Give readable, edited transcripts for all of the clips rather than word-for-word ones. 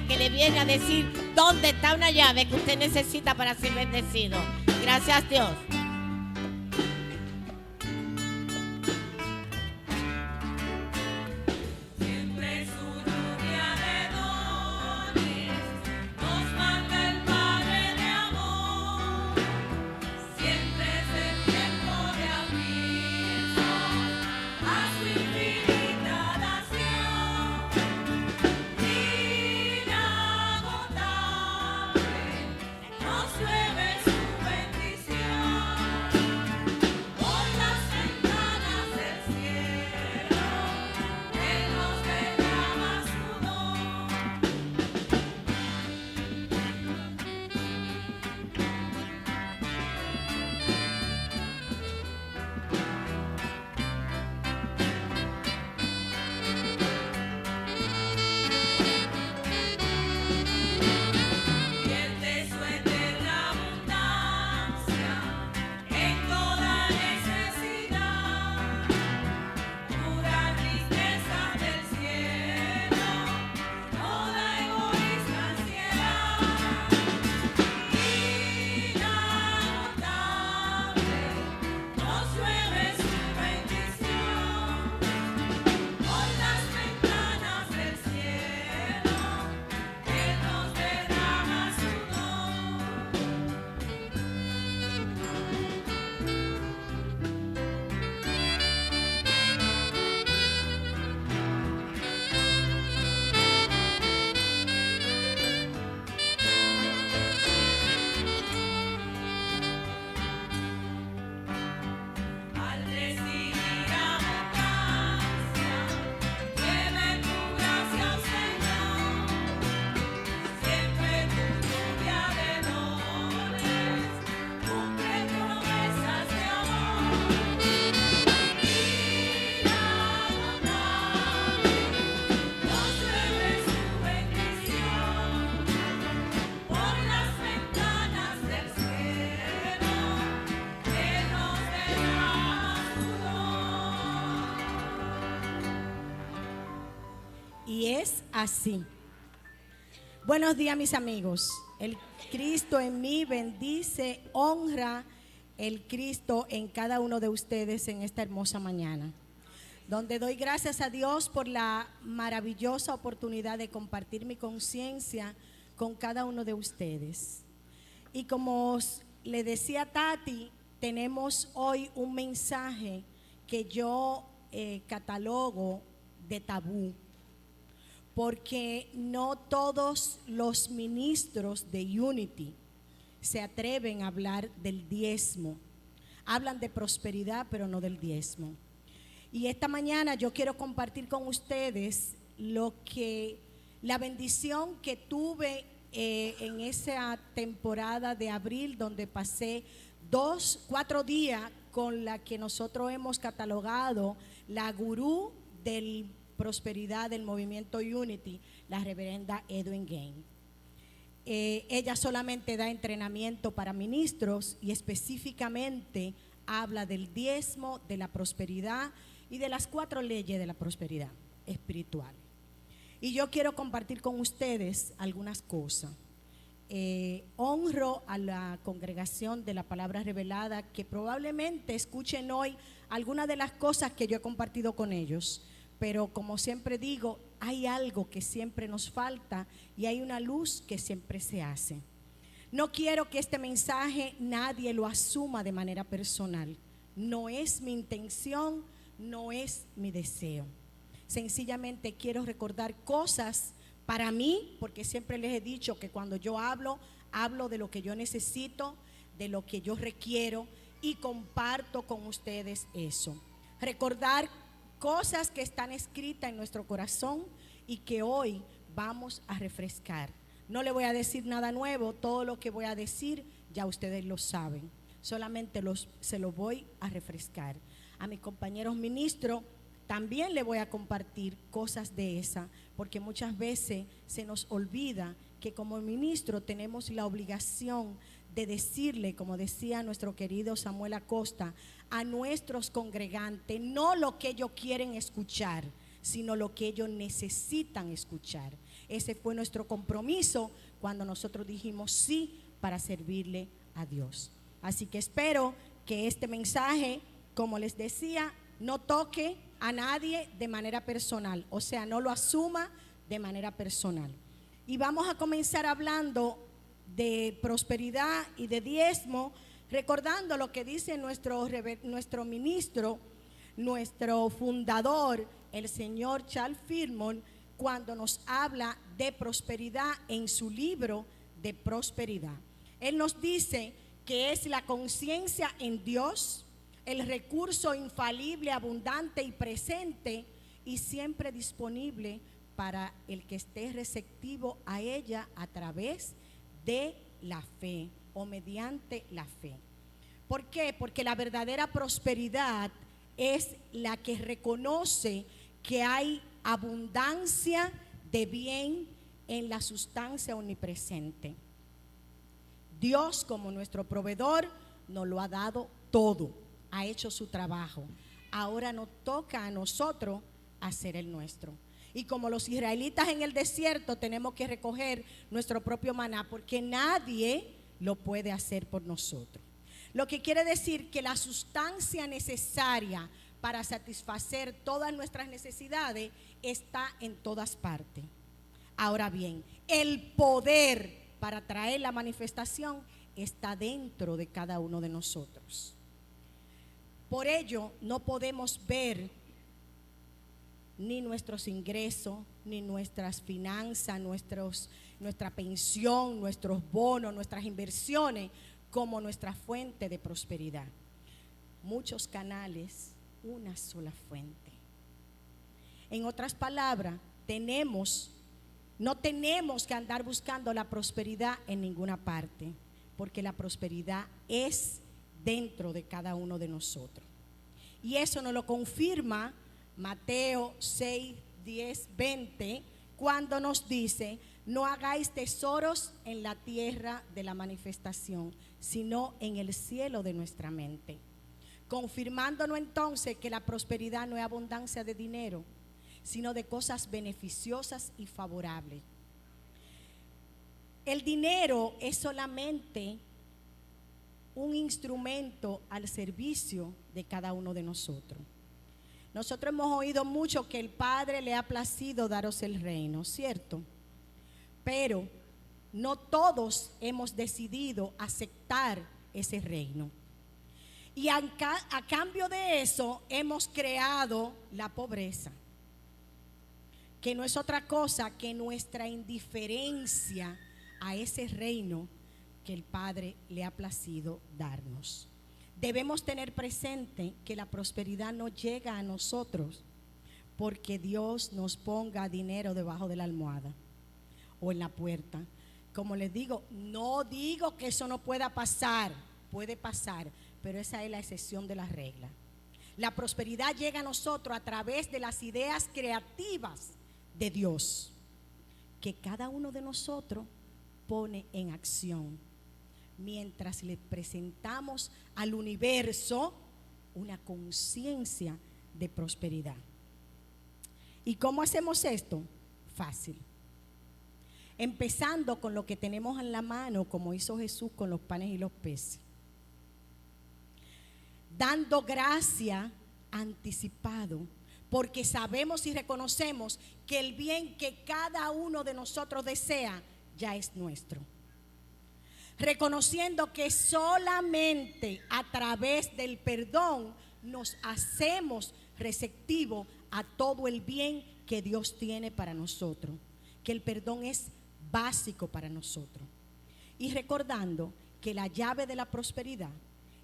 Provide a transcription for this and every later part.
ángel que le viene a decir dónde está una llave que usted necesita para ser bendecido. Gracias, Dios. Y es así. Buenos días, mis amigos. El Cristo en mí bendice, honra el Cristo en cada uno de ustedes en esta hermosa mañana, donde doy gracias a Dios por la maravillosa oportunidad de compartir mi conciencia con cada uno de ustedes. Y como le decía Tati, tenemos hoy un mensaje que yo catalogo de tabú, porque no todos los ministros de Unity se atreven a hablar del diezmo. Hablan de prosperidad, pero no del diezmo. Y esta mañana yo quiero compartir con ustedes la bendición que tuve en esa temporada de abril, donde pasé 4 días con la que nosotros hemos catalogado la gurú del prosperidad del movimiento Unity, la reverenda Edwin Gaines. Ella solamente da entrenamiento para ministros y específicamente habla del diezmo, de la prosperidad y de las 4 leyes de la prosperidad espiritual. Y yo quiero compartir con ustedes algunas cosas. Honro a la congregación de la palabra revelada, que probablemente escuchen hoy algunas de las cosas que yo he compartido con ellos. Pero como siempre digo, hay algo que siempre nos falta y hay una luz que siempre se hace. No quiero que este mensaje nadie lo asuma de manera personal. No es mi intención, no es mi deseo. Sencillamente quiero recordar cosas para mí, porque siempre les he dicho que cuando yo hablo de lo que yo necesito, de lo que yo requiero, y comparto con ustedes eso. Recordar cosas que están escritas en nuestro corazón y que hoy vamos a refrescar. No le voy a decir nada nuevo, todo lo que voy a decir ya ustedes lo saben, solamente se lo voy a refrescar. A mis compañeros ministros también le voy a compartir cosas de esa, porque muchas veces se nos olvida que como ministro tenemos la obligación de decirle, como decía nuestro querido Samuel Acosta, a nuestros congregantes no lo que ellos quieren escuchar, sino lo que ellos necesitan escuchar. Ese fue nuestro compromiso cuando nosotros dijimos sí para servirle a Dios. Así que espero que este mensaje, como les decía, no toque a nadie de manera personal, o sea, no lo asuma de manera personal. Y vamos a comenzar hablando de prosperidad y de diezmo, recordando lo que dice nuestro ministro, nuestro fundador, el señor Charles Firmon, cuando nos habla de prosperidad en su libro de prosperidad. Él nos dice que es la conciencia en Dios, el recurso infalible, abundante y presente y siempre disponible para el que esté receptivo a ella a través de la fe o mediante la fe. ¿Por qué? Porque la verdadera prosperidad es la que reconoce que hay abundancia de bien en la sustancia omnipresente. Dios, como nuestro proveedor, nos lo ha dado todo, ha hecho su trabajo. Ahora nos toca a nosotros hacer el nuestro. Y como los israelitas en el desierto, tenemos que recoger nuestro propio maná, porque nadie lo puede hacer por nosotros. Lo que quiere decir que la sustancia necesaria para satisfacer todas nuestras necesidades está en todas partes. Ahora bien, el poder para traer la manifestación está dentro de cada uno de nosotros. Por ello, no podemos ver ni nuestros ingresos, ni nuestras finanzas, nuestra pensión, nuestros bonos, nuestras inversiones como nuestra fuente de prosperidad. Muchos canales, una sola fuente. En otras palabras, no tenemos que andar buscando la prosperidad en ninguna parte, porque la prosperidad es dentro de cada uno de nosotros. Y eso nos lo confirma Mateo 6, 10, 20, cuando nos dice: no hagáis tesoros en la tierra de la manifestación, sino en el cielo de nuestra mente. Confirmándonos entonces que la prosperidad no es abundancia de dinero, sino de cosas beneficiosas y favorables. El dinero es solamente un instrumento al servicio de cada uno de nosotros. Nosotros hemos oído mucho que el Padre le ha placido daros el reino, ¿cierto? Pero no todos hemos decidido aceptar ese reino. Y a cambio de eso hemos creado la pobreza, que no es otra cosa que nuestra indiferencia a ese reino que el Padre le ha placido darnos. Debemos tener presente que la prosperidad no llega a nosotros porque Dios nos ponga dinero debajo de la almohada o en la puerta. Como les digo, no digo que eso no pueda pasar, puede pasar, pero esa es la excepción de la regla. La prosperidad llega a nosotros a través de las ideas creativas de Dios, que cada uno de nosotros pone en acción, mientras le presentamos al universo una conciencia de prosperidad. ¿Y cómo hacemos esto? Fácil. Empezando con lo que tenemos en la mano, como hizo Jesús con los panes y los peces. Dando gracia anticipado, porque sabemos y reconocemos que el bien que cada uno de nosotros desea ya es nuestro. Reconociendo que solamente a través del perdón nos hacemos receptivos a todo el bien que Dios tiene para nosotros, que el perdón es básico para nosotros. Y recordando que la llave de la prosperidad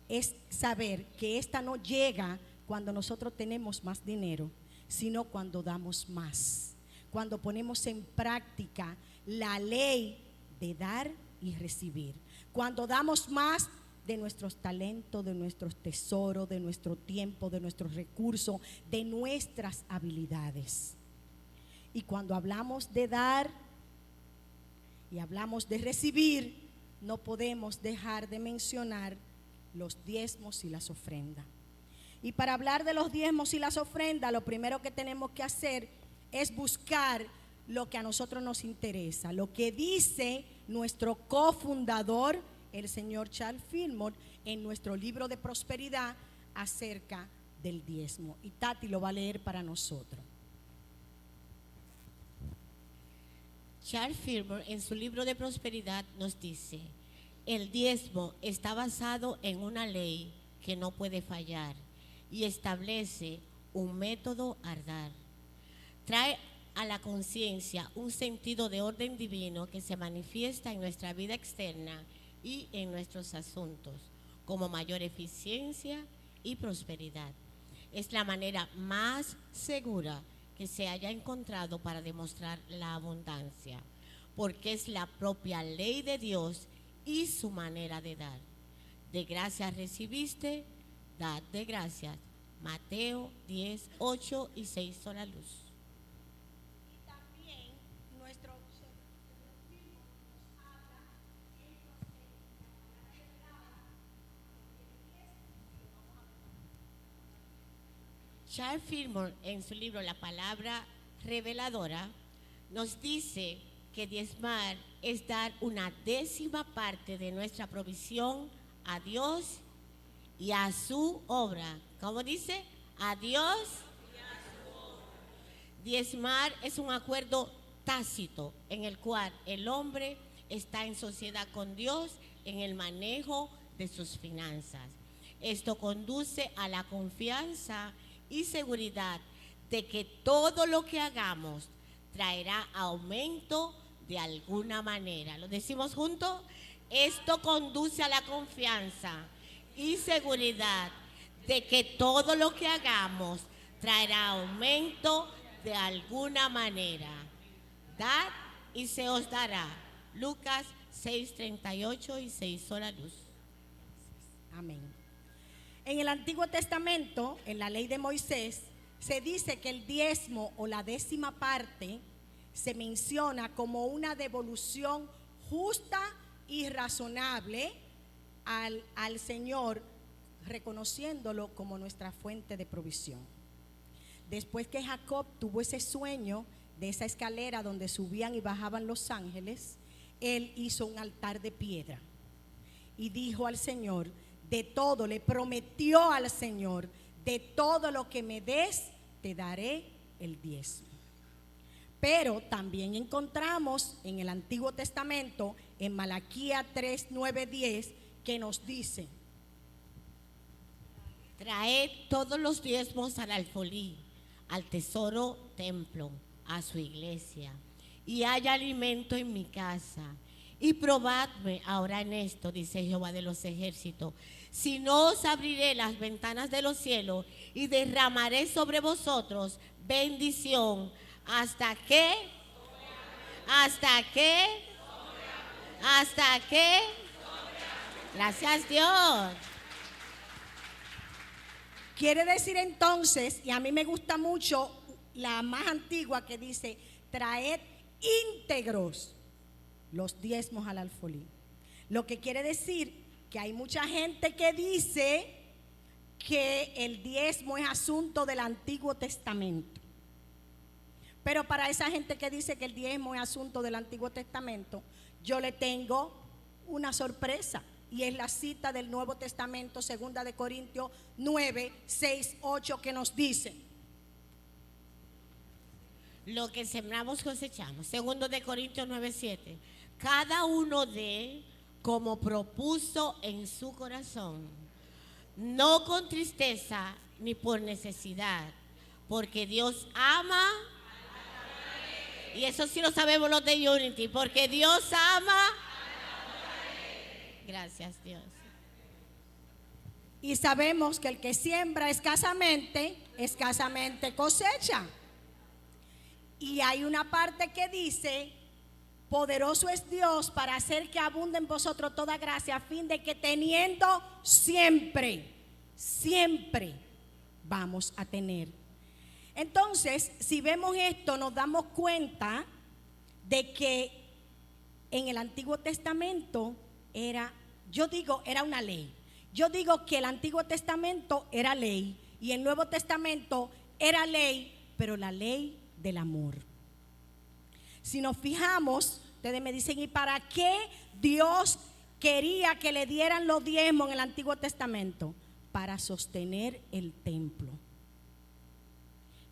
es saber que esta no llega cuando nosotros tenemos más dinero, sino cuando damos más, cuando ponemos en práctica la ley de dar y recibir, cuando damos más de nuestros talentos, de nuestros tesoros, de nuestro tiempo, de nuestros recursos, de nuestras habilidades. Y cuando hablamos de dar y hablamos de recibir, no podemos dejar de mencionar los diezmos y las ofrendas. Y para hablar de los diezmos y las ofrendas, lo primero que tenemos que hacer es buscar lo que a nosotros nos interesa, lo que dice nuestro cofundador, el señor Charles Fillmore, en nuestro libro de prosperidad acerca del diezmo. Y Tati lo va a leer para nosotros. Charles Fillmore en su libro de prosperidad nos dice: el diezmo está basado en una ley que no puede fallar y establece un método a dar. Trae a la conciencia un sentido de orden divino que se manifiesta en nuestra vida externa y en nuestros asuntos, como mayor eficiencia y prosperidad. Es la manera más segura que se haya encontrado para demostrar la abundancia, porque es la propia ley de Dios y su manera de dar. De gracias recibiste, dad de gracias. Mateo 10, 8 y 6 son la luz. Y también nuestro Charles Fillmore en su libro La Palabra Reveladora nos dice que diezmar es dar una décima parte de nuestra provisión a Dios y a su obra. ¿Cómo dice? A Dios y a su obra. Diezmar es un acuerdo tácito en el cual el hombre está en sociedad con Dios en el manejo de sus finanzas. Esto conduce a la confianza y seguridad de que todo lo que hagamos traerá aumento de alguna manera. ¿Lo decimos juntos? Esto conduce a la confianza y seguridad de que todo lo que hagamos traerá aumento de alguna manera. Dad y se os dará. Lucas 6:38 y 6 son la luz. Amén. En el Antiguo Testamento, en la ley de Moisés, se dice que el diezmo o la décima parte se menciona como una devolución justa y razonable al Señor, reconociéndolo como nuestra fuente de provisión. Después que Jacob tuvo ese sueño de esa escalera donde subían y bajaban los ángeles, él hizo un altar de piedra y dijo al Señor: de todo, le prometió al Señor: de todo lo que me des, te daré el diezmo. Pero también encontramos en el Antiguo Testamento, en Malaquías 3, 9, 10, que nos dice: traed todos los diezmos al alfolí, al tesoro templo, a su iglesia, y haya alimento en mi casa. Y probadme ahora en esto, dice Jehová de los ejércitos, si no os abriré las ventanas de los cielos y derramaré sobre vosotros bendición hasta que gracias Dios. Quiere decir entonces, y a mí me gusta mucho la más antigua que dice: traed íntegros los diezmos al alfolí. Lo que quiere decir que hay mucha gente que dice que el diezmo es asunto del Antiguo Testamento. Pero para esa gente que dice que el diezmo es asunto del Antiguo Testamento, yo le tengo una sorpresa, y es la cita del Nuevo Testamento, 2 de Corintios 9, 6, 8, que nos dice: lo que sembramos cosechamos. 2 de Corintios 9, 7. Cada uno dé como propuso en su corazón, no con tristeza ni por necesidad, porque Dios ama. Y eso sí lo sabemos los de Unity, porque Dios ama. Gracias Dios. Y sabemos que el que siembra escasamente, escasamente cosecha. Y hay una parte que dice: poderoso es Dios para hacer que abunde en vosotros toda gracia, a fin de que teniendo siempre vamos a tener. Entonces, si vemos esto, nos damos cuenta de que en el Antiguo Testamento era una ley. Yo digo que el Antiguo Testamento era ley y el Nuevo Testamento era ley, pero la ley del amor. Si nos fijamos, ustedes me dicen, ¿y para qué Dios quería que le dieran los diezmos en el Antiguo Testamento? Para sostener el templo.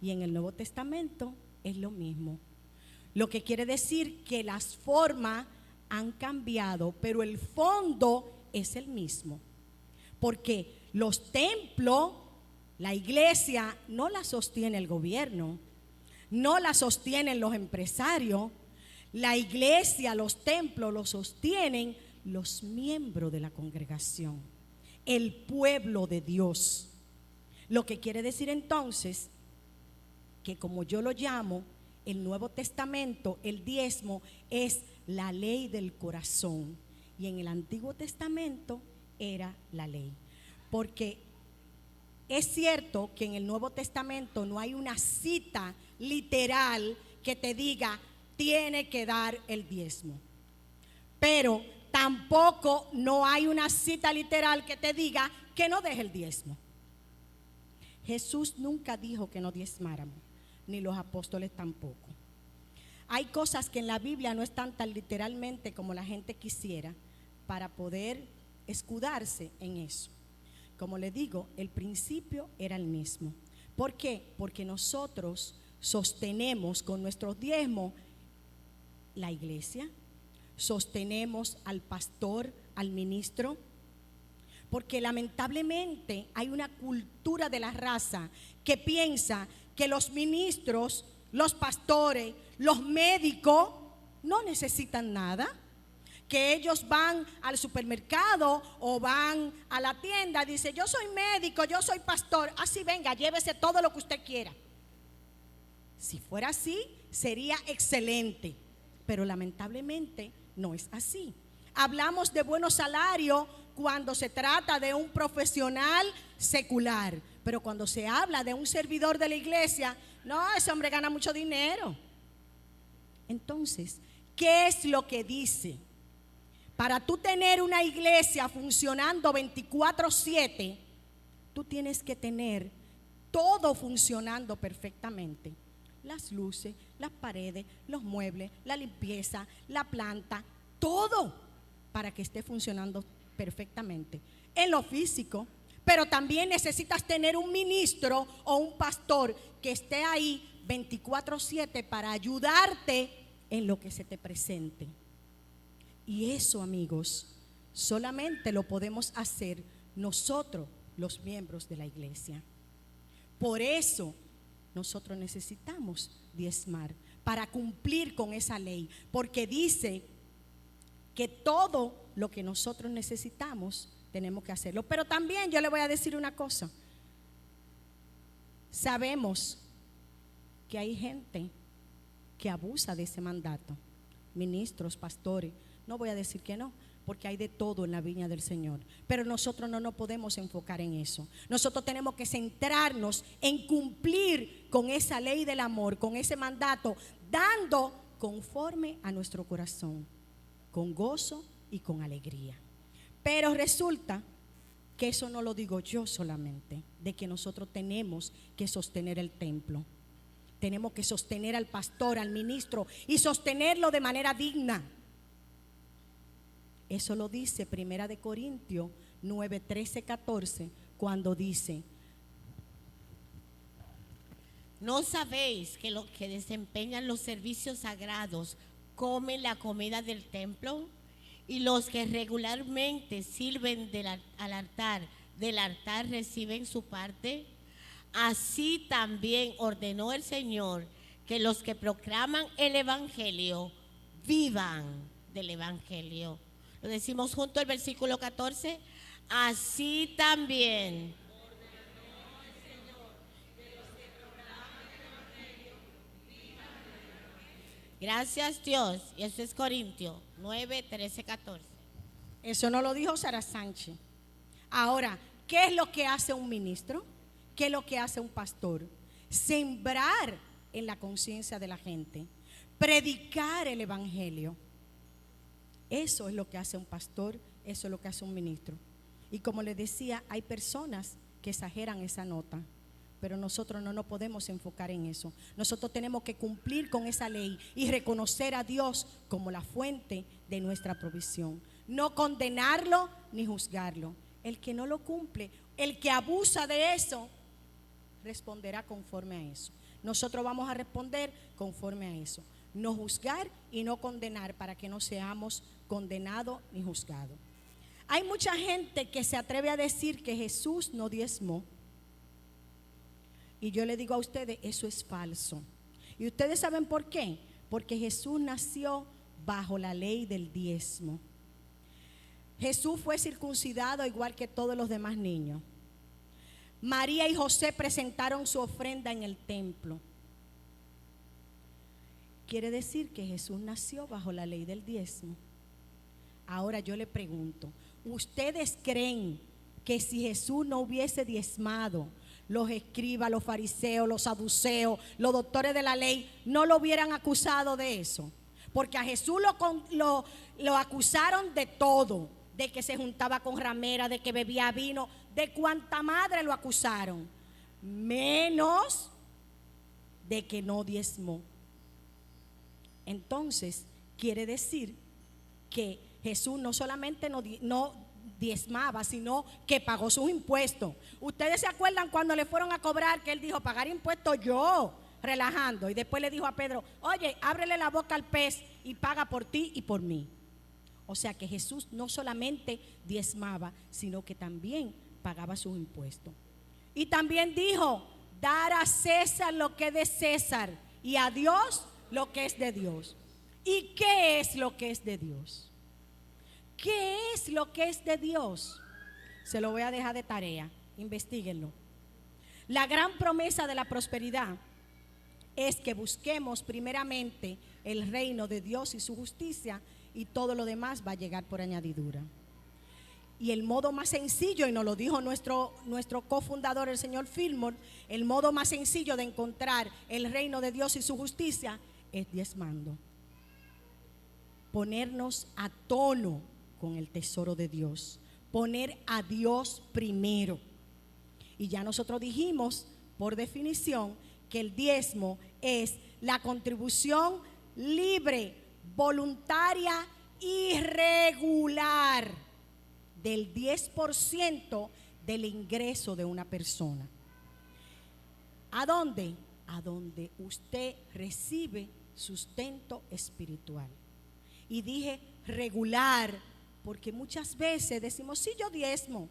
Y en el Nuevo Testamento es lo mismo. Lo que quiere decir que las formas han cambiado, pero el fondo es el mismo. Porque los templos, la iglesia, no la sostiene el gobierno, no la sostienen los empresarios. La iglesia, los templos, los sostienen los miembros de la congregación, el pueblo de Dios. Lo que quiere decir entonces que, como yo lo llamo, el Nuevo Testamento, el diezmo es la ley del corazón, y en el Antiguo Testamento era la ley. Porque es cierto que en el Nuevo Testamento no hay una cita literal que te diga tiene que dar el diezmo, pero tampoco no hay una cita literal que te diga que no deje el diezmo. Jesús nunca dijo que no diezmáramos, ni los apóstoles tampoco. Hay cosas que en la Biblia no están tan literalmente como la gente quisiera para poder escudarse en eso. Como le digo, el principio era el mismo. ¿Por qué? Porque nosotros sostenemos con nuestros diezmos la iglesia, sostenemos al pastor, al ministro, porque lamentablemente hay una cultura de la raza que piensa que los ministros, los pastores, los médicos no necesitan nada, que ellos van al supermercado o van a la tienda, dice yo soy médico, yo soy pastor, así venga, llévese todo lo que usted quiera. Si fuera así, sería excelente, pero lamentablemente no es así. Hablamos de buenos salarios cuando se trata de un profesional secular, pero cuando se habla de un servidor de la iglesia, no, ese hombre gana mucho dinero. Entonces, ¿qué es lo que dice? Para tú tener una iglesia funcionando 24/7, tú tienes que tener todo funcionando perfectamente. Las luces, las paredes, los muebles, la limpieza, la planta, todo para que esté funcionando perfectamente en lo físico. Pero también necesitas tener un ministro o un pastor que esté ahí 24/7 para ayudarte en lo que se te presente. Y eso, amigos, solamente lo podemos hacer nosotros, los miembros de la iglesia. Por eso nosotros necesitamos diezmar para cumplir con esa ley, porque dice que todo lo que nosotros necesitamos tenemos que hacerlo. Pero también yo le voy a decir una cosa. Sabemos que hay gente que abusa de ese mandato, ministros, pastores. No voy a decir que no, porque hay de todo en la viña del Señor, pero nosotros no nos podemos enfocar en eso. Nosotros tenemos que centrarnos en cumplir con esa ley del amor, con ese mandato, dando conforme a nuestro corazón, con gozo y con alegría. Pero resulta que eso no lo digo yo solamente, de que nosotros tenemos que sostener el templo. Tenemos que sostener al pastor, al ministro, y sostenerlo de manera digna. Eso lo dice 1 Corintios 9, 13, 14, cuando dice: ¿no sabéis que los que desempeñan los servicios sagrados comen la comida del templo? Y los que regularmente sirven al altar, del altar reciben su parte. Así también ordenó el Señor que los que proclaman el Evangelio vivan del Evangelio. Lo decimos junto al versículo 14. Así también ordenó el Señor que los que proclaman el Evangelio vivan del Evangelio. Gracias, Dios. Y eso es Corintios 9, 13, 14. Eso no lo dijo Sara Sánchez. Ahora, ¿qué es lo que hace un ministro? ¿Qué es lo que hace un pastor? Sembrar en la conciencia de la gente, predicar el Evangelio. Eso es lo que hace un pastor, eso es lo que hace un ministro. Y como les decía, hay personas que exageran esa nota, pero nosotros no nos podemos enfocar en eso. Nosotros tenemos que cumplir con esa ley y reconocer a Dios como la fuente de nuestra provisión. No condenarlo ni juzgarlo. El que no lo cumple, el que abusa de eso, responderá conforme a eso. Nosotros vamos a responder conforme a eso. No juzgar y no condenar, para que no seamos condenados ni juzgados. Hay mucha gente que se atreve a decir que Jesús no diezmó. Y yo le digo a ustedes, eso es falso. ¿Y ustedes saben por qué? Porque Jesús nació bajo la ley del diezmo. Jesús fue circuncidado igual que todos los demás niños. María y José presentaron su ofrenda en el templo. Quiere decir que Jesús nació bajo la ley del diezmo. Ahora yo le pregunto, ¿ustedes creen que si Jesús no hubiese diezmado, los escribas, los fariseos, los saduceos, los doctores de la ley no lo hubieran acusado de eso? Porque a Jesús lo acusaron de todo, de que se juntaba con rameras, de que bebía vino, de cuanta madre lo acusaron, menos de que no diezmó. Entonces quiere decir que Jesús no solamente no diezmaba, sino que pagó sus impuestos. Ustedes se acuerdan cuando le fueron a cobrar, que él dijo: pagar impuestos yo, relajando, y después le dijo a Pedro: oye, ábrele la boca al pez y paga por ti y por mí. O sea que Jesús no solamente diezmaba, sino que también pagaba sus impuestos. Y también dijo: dar a César lo que es de César y a Dios lo que es de Dios. ¿Y qué es lo que es de Dios? ¿Qué es lo que es de Dios? Se lo voy a dejar de tarea, investíguenlo. La gran promesa de la prosperidad es que busquemos primeramente el reino de Dios y su justicia, y todo lo demás va a llegar por añadidura. Y el modo más sencillo, y nos lo dijo nuestro cofundador, el señor Fillmore, el modo más sencillo de encontrar el reino de Dios y su justicia es diezmando. Ponernos a tono con el tesoro de Dios, poner a Dios primero. Y ya nosotros dijimos, por definición, que el diezmo es la contribución libre, voluntaria y regular del 10% del ingreso de una persona. ¿A dónde? A donde usted recibe sustento espiritual. Y dije regular, porque muchas veces decimos: sí, yo diezmo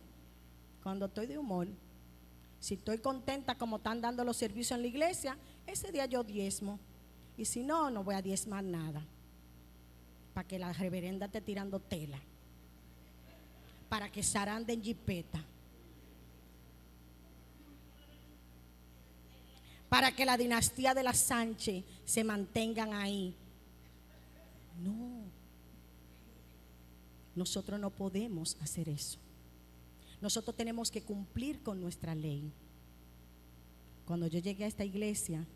cuando estoy de humor. Si estoy contenta como están dando los servicios en la iglesia, ese día yo diezmo. Y si no, no voy a diezmar nada, para que la reverenda esté tirando tela, para que zarande en jipeta, para que la dinastía de las Sánchez se mantengan ahí. No, nosotros no podemos hacer eso. Nosotros tenemos que cumplir con nuestra ley. Cuando yo llegué a esta iglesia,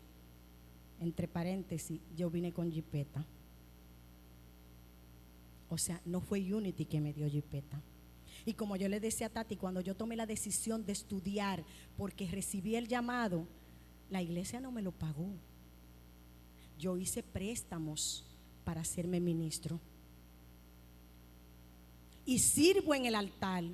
entre paréntesis, yo vine con jipeta. O sea, no fue Unity que me dio jipeta. Y como yo le decía a Tati, cuando yo tomé la decisión de estudiar, porque recibí el llamado, la iglesia no me lo pagó. Yo hice préstamos para hacerme ministro. Y sirvo en el altar,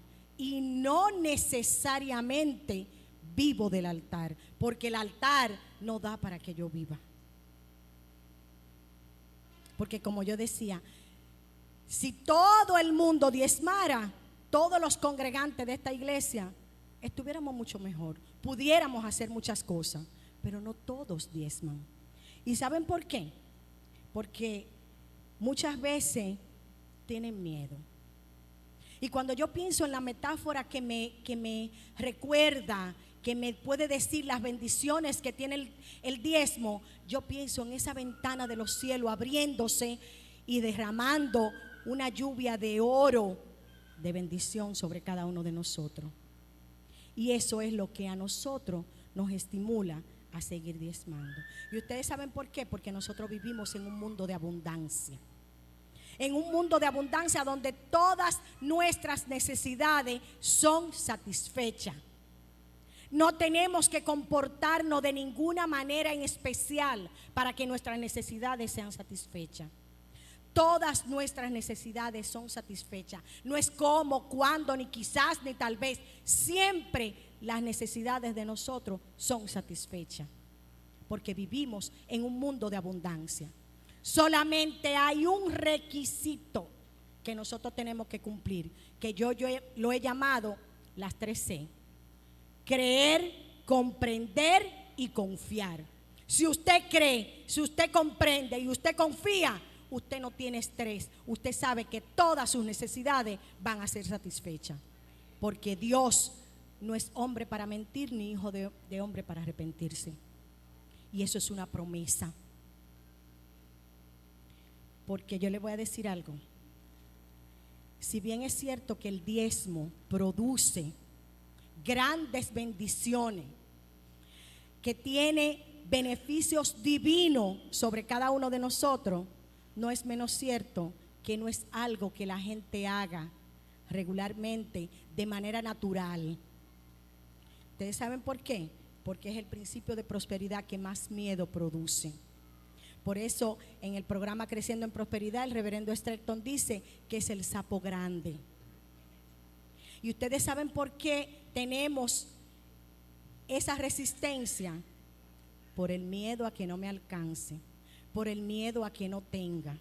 y no necesariamente vivo del altar, porque el altar no da para que yo viva. Porque como yo decía, si todo el mundo diezmara, todos los congregantes de esta iglesia, estuviéramos mucho mejor, pudiéramos hacer muchas cosas, pero no todos diezman. ¿Y saben por qué? Porque muchas veces tienen miedo. Y cuando yo pienso en la metáfora que me recuerda, que me puede decir las bendiciones que tiene el diezmo, yo pienso en esa ventana de los cielos abriéndose y derramando una lluvia de oro de bendición sobre cada uno de nosotros. Y eso es lo que a nosotros nos estimula a seguir diezmando. ¿Y ustedes saben por qué? Porque nosotros vivimos en un mundo de abundancia. En un mundo de abundancia donde todas nuestras necesidades son satisfechas. No tenemos que comportarnos de ninguna manera en especial para que nuestras necesidades sean satisfechas. Todas nuestras necesidades son satisfechas. No es cómo, cuándo, ni quizás, ni tal vez. Siempre las necesidades de nosotros son satisfechas, porque vivimos en un mundo de abundancia. Solamente hay un requisito que nosotros tenemos que cumplir, que yo lo he llamado las 3C: creer, comprender y confiar. Si usted cree, si usted comprende y usted confía, usted no tiene estrés. Usted sabe que todas sus necesidades van a ser satisfechas, porque Dios no es hombre para mentir, ni hijo de hombre para arrepentirse. Y eso es una promesa. Porque yo le voy a decir algo. Si bien es cierto que el diezmo produce grandes bendiciones, que tiene beneficios divinos sobre cada uno de nosotros, no es menos cierto que no es algo que la gente haga regularmente de manera natural. ¿Ustedes saben por qué? Porque es el principio de prosperidad que más miedo produce. Por eso en el programa Creciendo en Prosperidad el reverendo Stretton dice que es el sapo grande. Y ustedes saben por qué tenemos esa resistencia: por el miedo a que no me alcance, por el miedo a que no tenga,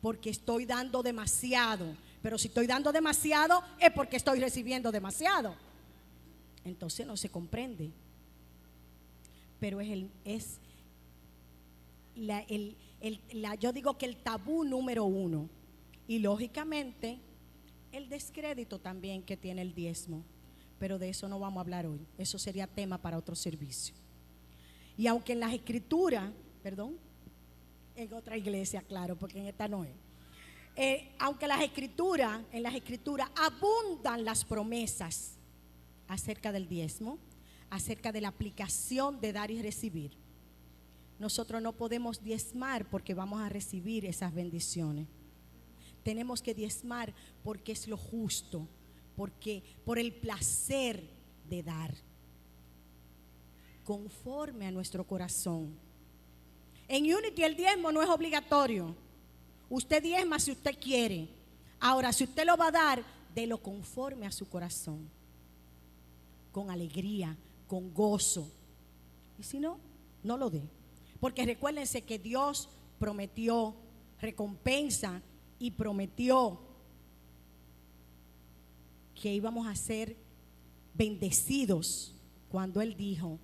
porque estoy dando demasiado. Pero si estoy dando demasiado es porque estoy recibiendo demasiado. Entonces no se comprende. Pero yo digo que el tabú número uno, y lógicamente el descrédito también que tiene el diezmo, pero de eso no vamos a hablar hoy. Eso sería tema para otro servicio. Y aunque en las escrituras, en otra iglesia, claro, porque en esta no es. Aunque en las escrituras abundan las promesas acerca del diezmo, acerca de la aplicación de dar y recibir, nosotros no podemos diezmar porque vamos a recibir esas bendiciones. Tenemos que diezmar porque es lo justo, porque por el placer de dar, conforme a nuestro corazón. En Unity el diezmo no es obligatorio. Usted diezma si usted quiere. Ahora, si usted lo va a dar, délo conforme a su corazón, con alegría, con gozo. Y si no, no lo dé. Porque recuérdense que Dios prometió recompensa y prometió que íbamos a ser bendecidos cuando Él dijo: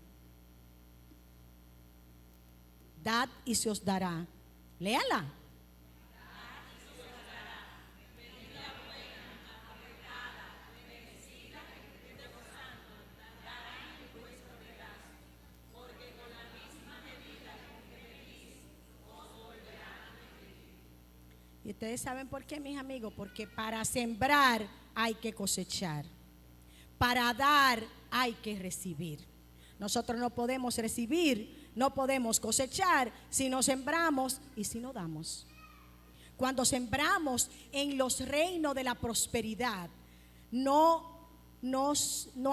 dad y se os dará. Léala. Y ustedes saben por qué, mis amigos, porque para sembrar hay que cosechar, para dar hay que recibir. Nosotros no podemos recibir, no podemos cosechar si no sembramos y si no damos. Cuando sembramos en los reinos de la prosperidad, no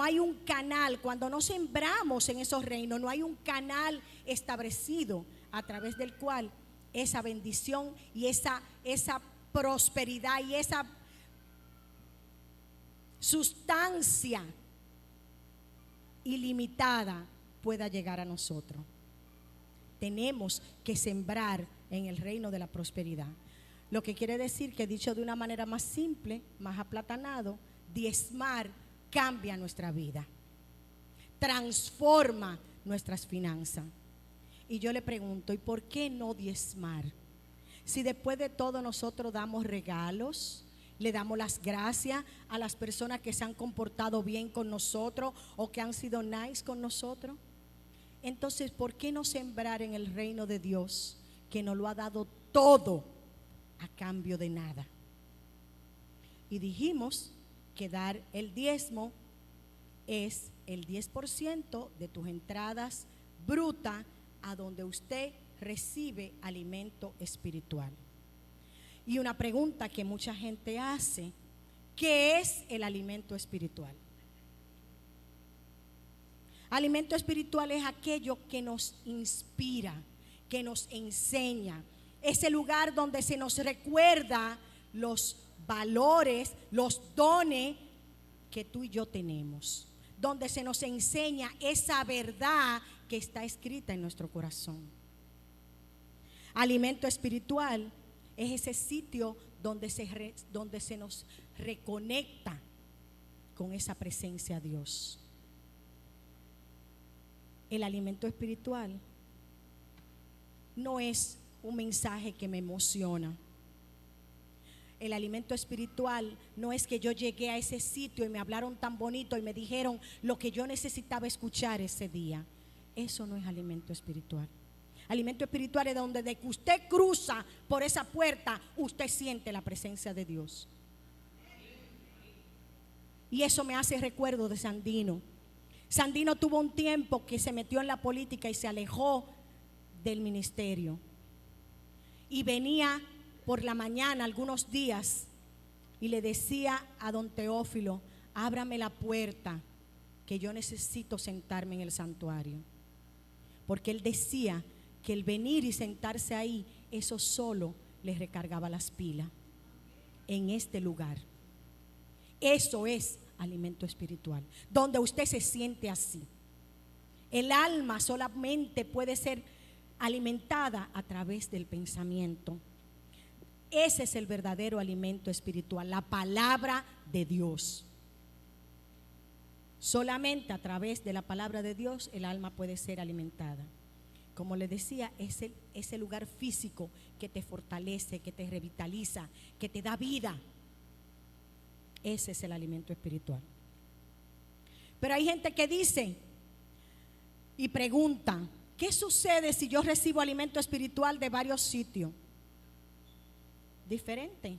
hay un canal. Cuando no sembramos en esos reinos, no hay un canal establecido a través del cual esa bendición y esa prosperidad y esa sustancia ilimitada pueda llegar a nosotros. Tenemos que sembrar en el reino de la prosperidad. Lo que quiere decir que, dicho de una manera más simple, más aplatanado, diezmar cambia nuestra vida, transforma nuestras finanzas. Y yo le pregunto, ¿y por qué no diezmar? Si después de todo nosotros damos regalos, le damos las gracias a las personas que se han comportado bien con nosotros o que han sido nice con nosotros. Entonces, ¿por qué no sembrar en el reino de Dios, que nos lo ha dado todo a cambio de nada? Y dijimos que dar el diezmo es el 10% de tus entradas brutas, a donde usted recibe alimento espiritual. Y una pregunta que mucha gente hace: ¿qué es el alimento espiritual? Alimento espiritual es aquello que nos inspira, que nos enseña. Es el lugar donde se nos recuerda los valores, los dones que tú y yo tenemos. Donde se nos enseña esa verdad que está escrita en nuestro corazón. Alimento espiritual es ese sitio donde se nos reconecta con esa presencia de Dios. El alimento espiritual no es un mensaje que me emociona. El alimento espiritual no es que yo llegué a ese sitio y me hablaron tan bonito y me dijeron lo que yo necesitaba escuchar ese día. Eso no es alimento espiritual. Alimento espiritual es donde de que usted cruza por esa puerta, usted siente la presencia de Dios. Y eso me hace recuerdo de Sandino. Sandino tuvo un tiempo que se metió en la política y se alejó del ministerio. Y venía por la mañana algunos días y le decía a don Teófilo: ábrame la puerta, que yo necesito sentarme en el santuario. Porque él decía que el venir y sentarse ahí, eso solo le recargaba las pilas en este lugar. Eso es alimento espiritual, donde usted se siente así. El alma solamente puede ser alimentada a través del pensamiento. Ese es el verdadero alimento espiritual, la palabra de Dios. Solamente a través de la palabra de Dios el alma puede ser alimentada. Como les decía, es ese lugar físico que te fortalece, que te revitaliza, que te da vida. Ese es el alimento espiritual. Pero hay gente que dice y pregunta: ¿qué sucede si yo recibo alimento espiritual de varios sitios? Diferente.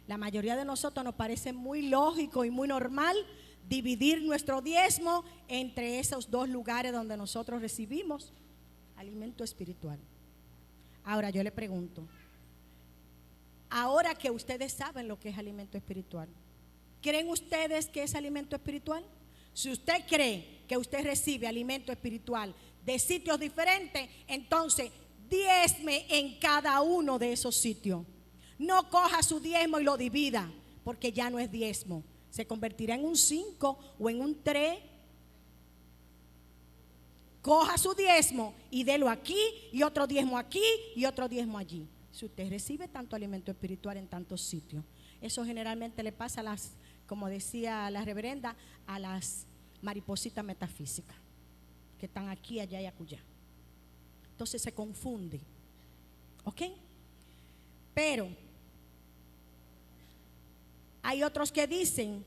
La mayoría de nosotros nos parece muy lógico y muy normal dividir nuestro diezmo entre esos dos lugares donde nosotros recibimos alimento espiritual. Ahora yo le pregunto, ahora que ustedes saben lo que es alimento espiritual, ¿creen ustedes que es alimento espiritual? Si usted cree que usted recibe alimento espiritual de sitios diferentes, entonces diezme en cada uno de esos sitios. No coja su diezmo y lo divida, porque ya no es diezmo. Se convertirá en un 5 o en un 3. Coja su diezmo y délo aquí, y otro diezmo aquí, y otro diezmo allí. Si usted recibe tanto alimento espiritual en tantos sitios, eso generalmente le pasa a las, como decía la reverenda, a las maripositas metafísicas que están aquí, allá y acullá. Entonces se confunde. ¿Ok? Pero hay otros que dicen: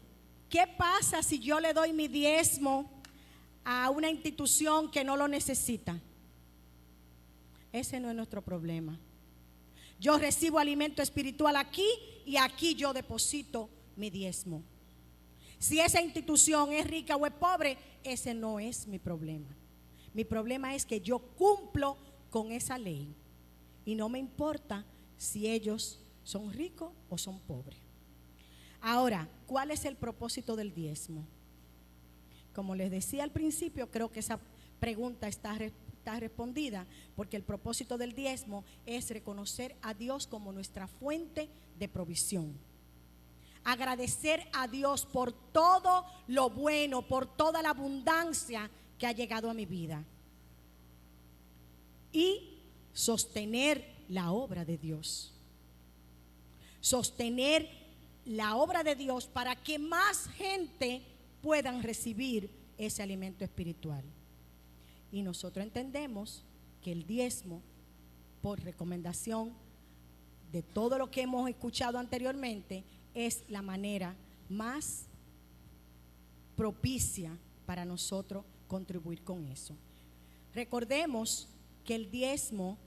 ¿qué pasa si yo le doy mi diezmo a una institución que no lo necesita? Ese no es nuestro problema. Yo recibo alimento espiritual aquí y aquí yo deposito mi diezmo. Si esa institución es rica o es pobre, ese no es mi problema. Mi problema es que yo cumplo con esa ley y no me importa si ellos son ricos o son pobres. Ahora, ¿cuál es el propósito del diezmo? Como les decía al principio, creo que esa pregunta está respondida, porque el propósito del diezmo es reconocer a Dios como nuestra fuente de provisión. Agradecer a Dios por todo lo bueno, por toda la abundancia que ha llegado a mi vida. Y sostener la obra de Dios. Sostener la obra de Dios para que más gente puedan recibir ese alimento espiritual. Y nosotros entendemos que el diezmo, por recomendación de todo lo que hemos escuchado anteriormente, es la manera más propicia para nosotros contribuir con eso. Recordemos que el diezmo,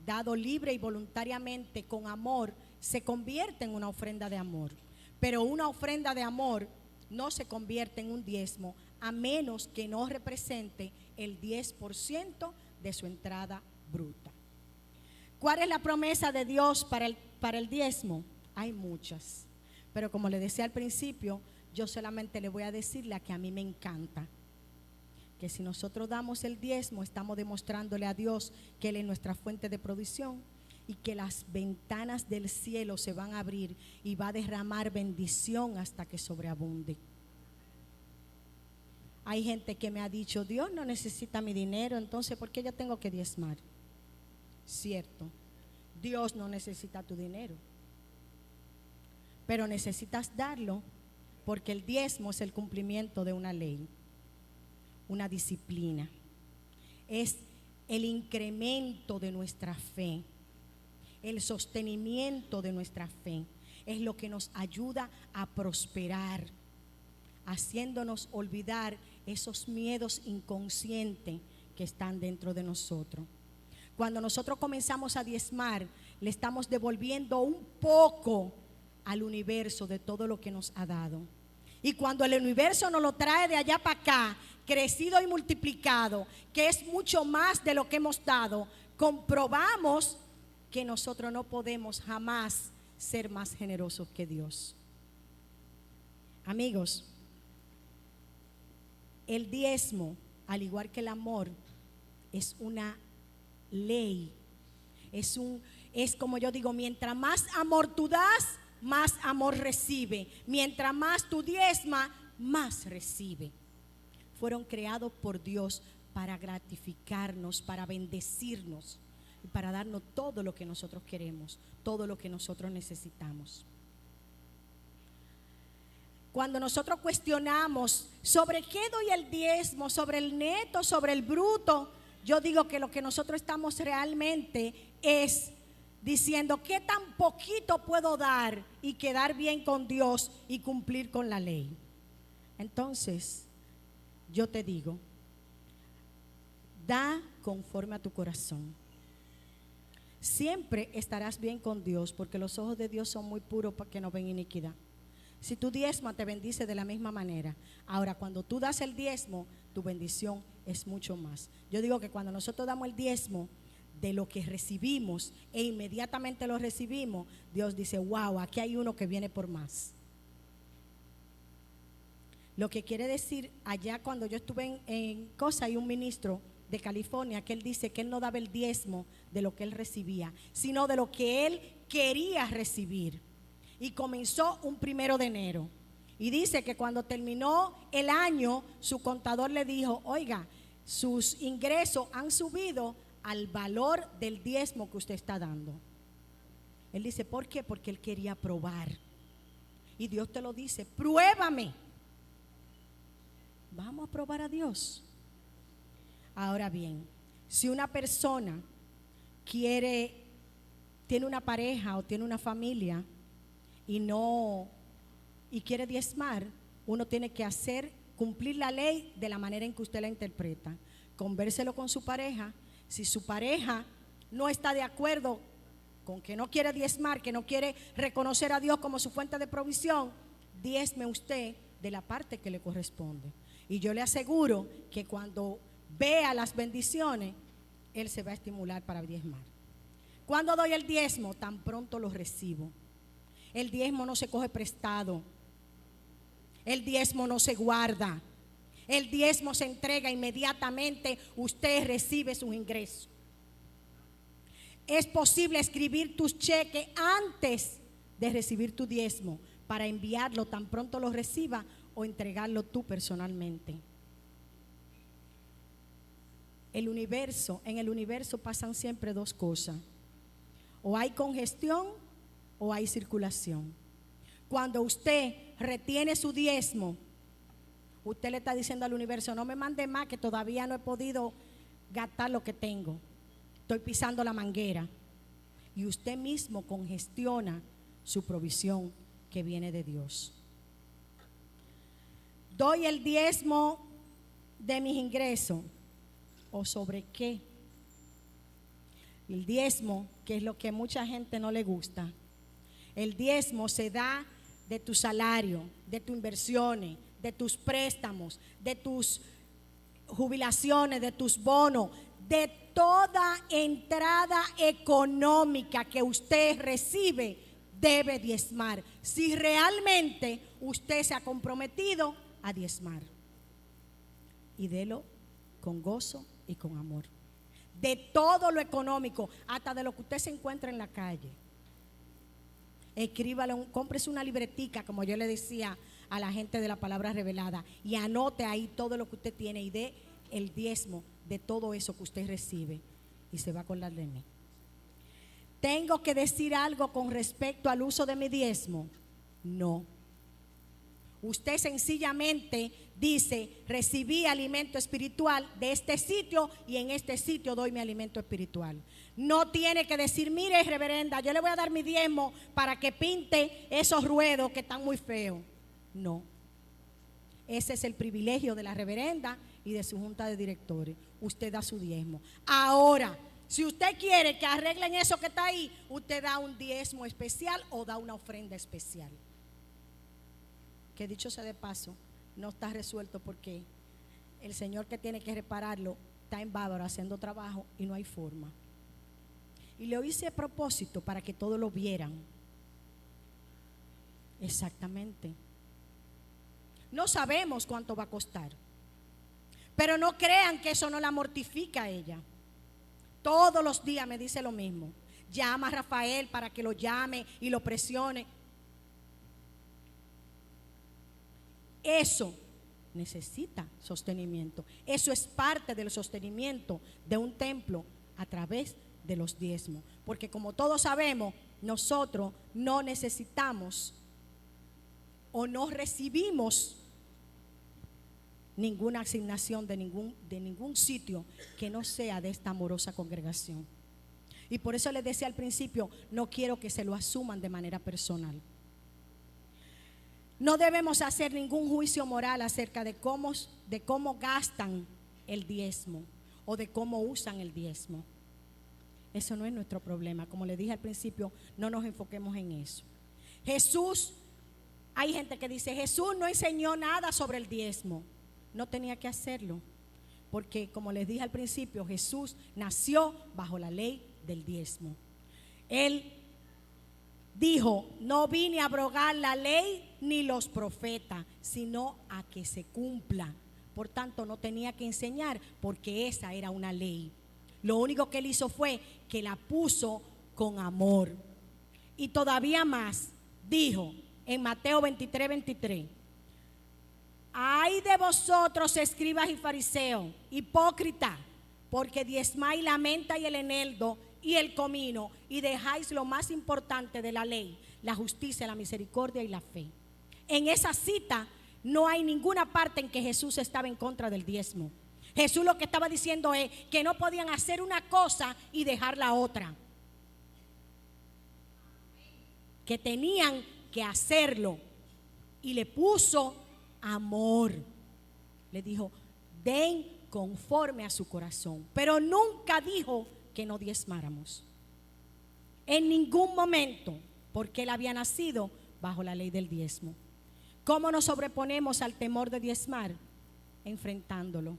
dado libre y voluntariamente con amor, se convierte en una ofrenda de amor. Pero una ofrenda de amor no se convierte en un diezmo a menos que no represente el 10% de su entrada bruta. ¿Cuál es la promesa de Dios para el diezmo? Hay muchas, pero como le decía al principio, yo solamente le voy a decir la que a mí me encanta, que si nosotros damos el diezmo, estamos demostrándole a Dios que Él es nuestra fuente de provisión y que las ventanas del cielo se van a abrir y va a derramar bendición hasta que sobreabunde. Hay gente que me ha dicho, Dios no necesita mi dinero, entonces ¿por qué yo tengo que diezmar? Cierto, Dios no necesita tu dinero, pero necesitas darlo porque el diezmo es el cumplimiento de una ley, una disciplina, es el incremento de nuestra fe, el sostenimiento de nuestra fe, es lo que nos ayuda a prosperar, haciéndonos olvidar esos miedos inconscientes que están dentro de nosotros. Cuando nosotros comenzamos a diezmar, le estamos devolviendo un poco al universo de todo lo que nos ha dado. Y cuando el universo nos lo trae de allá para acá, crecido y multiplicado, que es mucho más de lo que hemos dado, comprobamos que nosotros no podemos jamás ser más generosos que Dios. Amigos, el diezmo, al igual que el amor, es una ley. Es como yo digo, mientras más amor tú das, más amor recibe. Mientras más tú diezmas, más recibe. Fueron creados por Dios para gratificarnos, para bendecirnos y para darnos todo lo que nosotros queremos, todo lo que nosotros necesitamos. Cuando nosotros cuestionamos sobre qué doy el diezmo, sobre el neto, sobre el bruto, yo digo que lo que nosotros estamos realmente es diciendo qué tan poquito puedo dar y quedar bien con Dios y cumplir con la ley. Entonces, yo te digo, da conforme a tu corazón. Siempre estarás bien con Dios porque los ojos de Dios son muy puros para que no ven iniquidad. Si tú diezmas, te bendice de la misma manera. Ahora, cuando tú das el diezmo, tu bendición es mucho más. Yo digo que cuando nosotros damos el diezmo de lo que recibimos e inmediatamente lo recibimos, Dios dice, wow, aquí hay uno que viene por más. Lo que quiere decir, allá cuando yo estuve en Cosa, hay un ministro de California que él dice que él no daba el diezmo de lo que él recibía, sino de lo que él quería recibir. Y comenzó un 1 de enero. Y dice que cuando terminó el año, su contador le dijo, oiga, sus ingresos han subido al valor del diezmo que usted está dando. Él dice, ¿por qué? Porque él quería probar. Y Dios te lo dice, pruébame. Vamos a probar a Dios. Ahora bien, si una persona tiene una pareja o tiene una familia y quiere diezmar, uno tiene que cumplir la ley de la manera en que usted la interpreta. Convérselo con su pareja. Si su pareja no está de acuerdo con que no quiere diezmar, que no quiere reconocer a Dios como su fuente de provisión, diezme usted de la parte que le corresponde. Y yo le aseguro que cuando vea las bendiciones, él se va a estimular para diezmar. Cuando doy el diezmo, tan pronto lo recibo. El diezmo no se coge prestado. El diezmo no se guarda. El diezmo se entrega inmediatamente. Usted recibe sus ingresos. Es posible escribir tus cheques antes de recibir tu diezmo para enviarlo tan pronto lo reciba o entregarlo tú personalmente. En el universo pasan siempre dos cosas. O hay congestión o hay circulación. Cuando usted retiene su diezmo, usted le está diciendo al universo, no me mande más que todavía no he podido gastar lo que tengo. Estoy pisando la manguera. Y usted mismo congestiona su provisión que viene de Dios. Doy el diezmo de mis ingresos. ¿O sobre qué? El diezmo, que es lo que a mucha gente no le gusta. El diezmo se da de tu salario, de tus inversiones, de tus préstamos, de tus jubilaciones, de tus bonos, de toda entrada económica que usted recibe, debe diezmar. Si realmente usted se ha comprometido a diezmar. Y délo con gozo y con amor. De todo lo económico, hasta de lo que usted se encuentra en la calle. Escríbalo, cómprese una libretica, como yo le decía a la gente de la palabra revelada, y anote ahí todo lo que usted tiene y dé el diezmo de todo eso que usted recibe, y se va a acordar de mí. ¿Tengo que decir algo con respecto al uso de mi diezmo? No. Usted sencillamente dice: recibí alimento espiritual de este sitio y en este sitio doy mi alimento espiritual. No tiene que decir: mire, reverenda, yo le voy a dar mi diezmo para que pinte esos ruedos que están muy feos. No. Ese es el privilegio de la reverenda y de su junta de directores. Usted da su diezmo. Ahora, si usted quiere que arreglen eso que está ahí, usted da un diezmo especial o da una ofrenda especial. Que dicho sea de paso, no está resuelto porque el señor que tiene que repararlo está en Bávaro haciendo trabajo y no hay forma. Y lo hice a propósito para que todos lo vieran. Exactamente. No sabemos cuánto va a costar, pero no crean que eso no la mortifica a ella. Todos los días me dice lo mismo. Llama a Rafael para que lo llame y lo presione. Eso necesita sostenimiento. Eso es parte del sostenimiento de un templo a través de los diezmos. Porque como todos sabemos, nosotros no necesitamos o no recibimos ninguna asignación de ningún sitio que no sea de esta amorosa congregación. Y por eso les decía al principio, no quiero que se lo asuman de manera personal. No debemos hacer ningún juicio moral acerca de cómo gastan el diezmo o de cómo usan el diezmo. Eso no es nuestro problema. Como le dije al principio, no nos enfoquemos en eso. Jesús, hay gente que dice: Jesús no enseñó nada sobre el diezmo. No tenía que hacerlo, porque como les dije al principio, Jesús nació bajo la ley del diezmo. Él dijo: no vine a abrogar la ley ni los profetas, sino a que se cumpla. Por tanto, no tenía que enseñar, porque esa era una ley. Lo único que él hizo fue que la puso con amor. Y todavía más, dijo en Mateo 23:23: ay de vosotros, escribas y fariseos, hipócritas, porque diezmáis la menta y el eneldo y el comino, y dejáis lo más importante de la ley, la justicia, la misericordia y la fe. En esa cita no hay ninguna parte en que Jesús estaba en contra del diezmo. Jesús lo que estaba diciendo es que no podían hacer una cosa y dejar la otra, que tenían que hacerlo, y le puso amor. Le dijo: den conforme a su corazón. Pero nunca dijo que no diezmáramos, en ningún momento, porque él había nacido bajo la ley del diezmo. ¿Cómo nos sobreponemos al temor de diezmar? Enfrentándolo.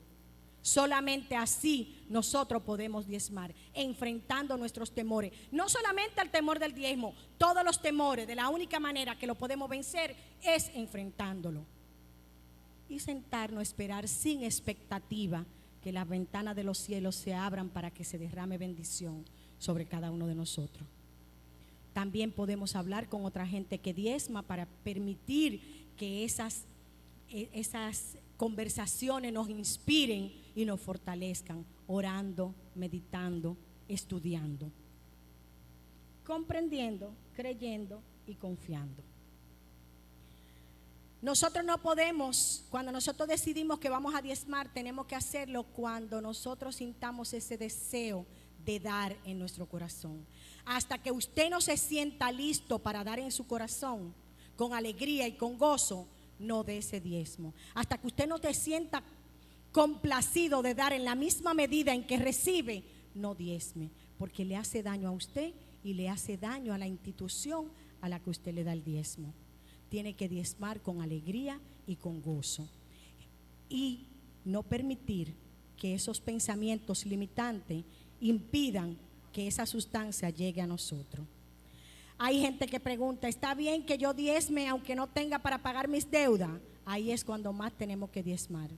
Solamente así nosotros podemos diezmar, enfrentando nuestros temores. No solamente al temor del diezmo, todos los temores. De la única manera que lo podemos vencer es enfrentándolo. Y sentarnos a esperar sin expectativa que las ventanas de los cielos se abran para que se derrame bendición sobre cada uno de nosotros. También podemos hablar con otra gente que diezma para permitir que esas conversaciones nos inspiren y nos fortalezcan, orando, meditando, estudiando, comprendiendo, creyendo y confiando. Nosotros no podemos, cuando nosotros decidimos que vamos a diezmar, tenemos que hacerlo cuando nosotros sintamos ese deseo de dar en nuestro corazón. Hasta que usted no se sienta listo para dar en su corazón, con alegría y con gozo, no dé ese diezmo. Hasta que usted no se sienta complacido de dar en la misma medida en que recibe, no diezme, porque le hace daño a usted y le hace daño a la institución a la que usted le da el diezmo. Tiene que diezmar con alegría y con gozo, y no permitir que esos pensamientos limitantes impidan que esa sustancia llegue a nosotros. Hay gente que pregunta: ¿está bien que yo diezme aunque no tenga para pagar mis deudas? Ahí es cuando más tenemos que diezmar,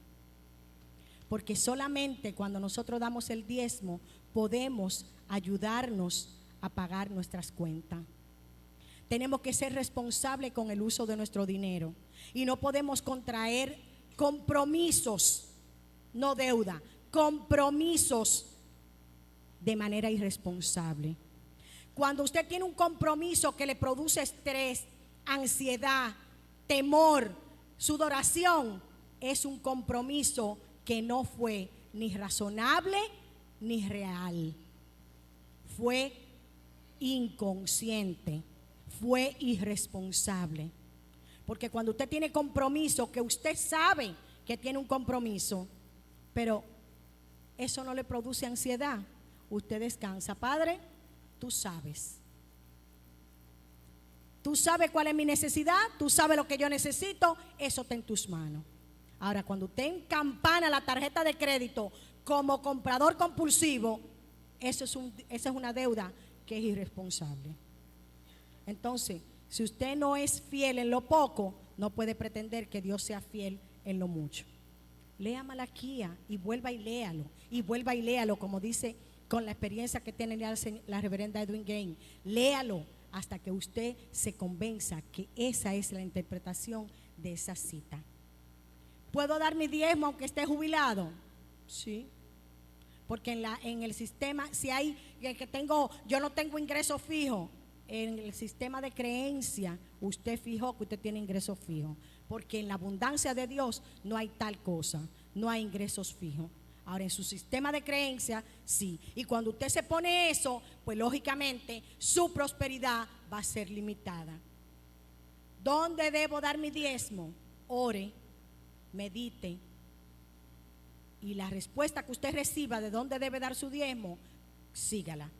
porque solamente cuando nosotros damos el diezmo podemos ayudarnos a pagar nuestras cuentas. Tenemos que ser responsables con el uso de nuestro dinero y no podemos contraer compromisos, no deuda, compromisos de manera irresponsable. Cuando usted tiene un compromiso que le produce estrés, ansiedad, temor, sudoración, es un compromiso que no fue ni razonable ni real. Fue inconsciente, fue irresponsable. Porque cuando usted tiene compromiso, que usted sabe que tiene un compromiso, pero eso no le produce ansiedad, usted descansa. Padre, tú sabes. Tú sabes cuál es mi necesidad, tú sabes lo que yo necesito, eso está en tus manos. Ahora, cuando usted encampana la tarjeta de crédito como comprador compulsivo, esa es una deuda que es irresponsable. Entonces, si usted no es fiel en lo poco, no puede pretender que Dios sea fiel en lo mucho. Lea Malaquía y vuelva y léalo, y vuelva y léalo, como dice con la experiencia que tiene la reverenda Edwin Gain. Léalo hasta que usted se convenza que esa es la interpretación de esa cita. ¿Puedo dar mi diezmo aunque esté jubilado? Sí. Porque en el sistema, si hay yo no tengo ingreso fijo, en el sistema de creencia usted fijó que usted tiene ingreso fijo, porque en la abundancia de Dios no hay tal cosa, no hay ingresos fijos. Ahora, en su sistema de creencia sí, y cuando usted se pone eso, pues lógicamente su prosperidad va a ser limitada. ¿Dónde debo dar mi diezmo? Ore, medite, y la respuesta que usted reciba de dónde debe dar su diezmo, sígala.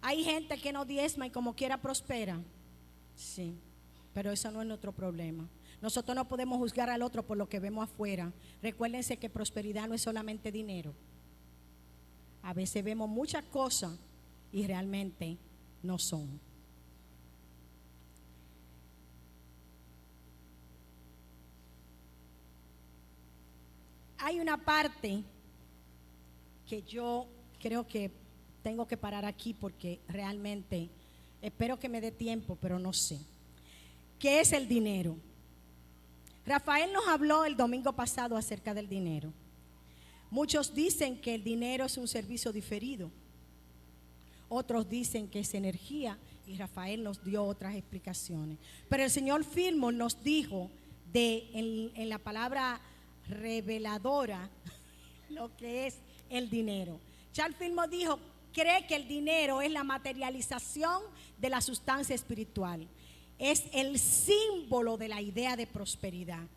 Hay gente que no diezma y como quiera prospera. Sí, pero eso no es nuestro problema. Nosotros no podemos juzgar al otro por lo que vemos afuera. Recuérdense que prosperidad no es solamente dinero. A veces vemos muchas cosas y realmente no son. Hay una parte que yo creo que tengo que parar aquí porque realmente espero que me dé tiempo, pero no sé. ¿Qué es el dinero? Rafael nos habló el domingo pasado acerca del dinero. Muchos dicen que el dinero es un servicio diferido. Otros dicen que es energía y Rafael nos dio otras explicaciones. Pero el señor Fillmore nos dijo en la palabra reveladora lo que es el dinero. Charles Fillmore dijo, cree que el dinero es la materialización de la sustancia espiritual. Es el símbolo de la idea de prosperidad.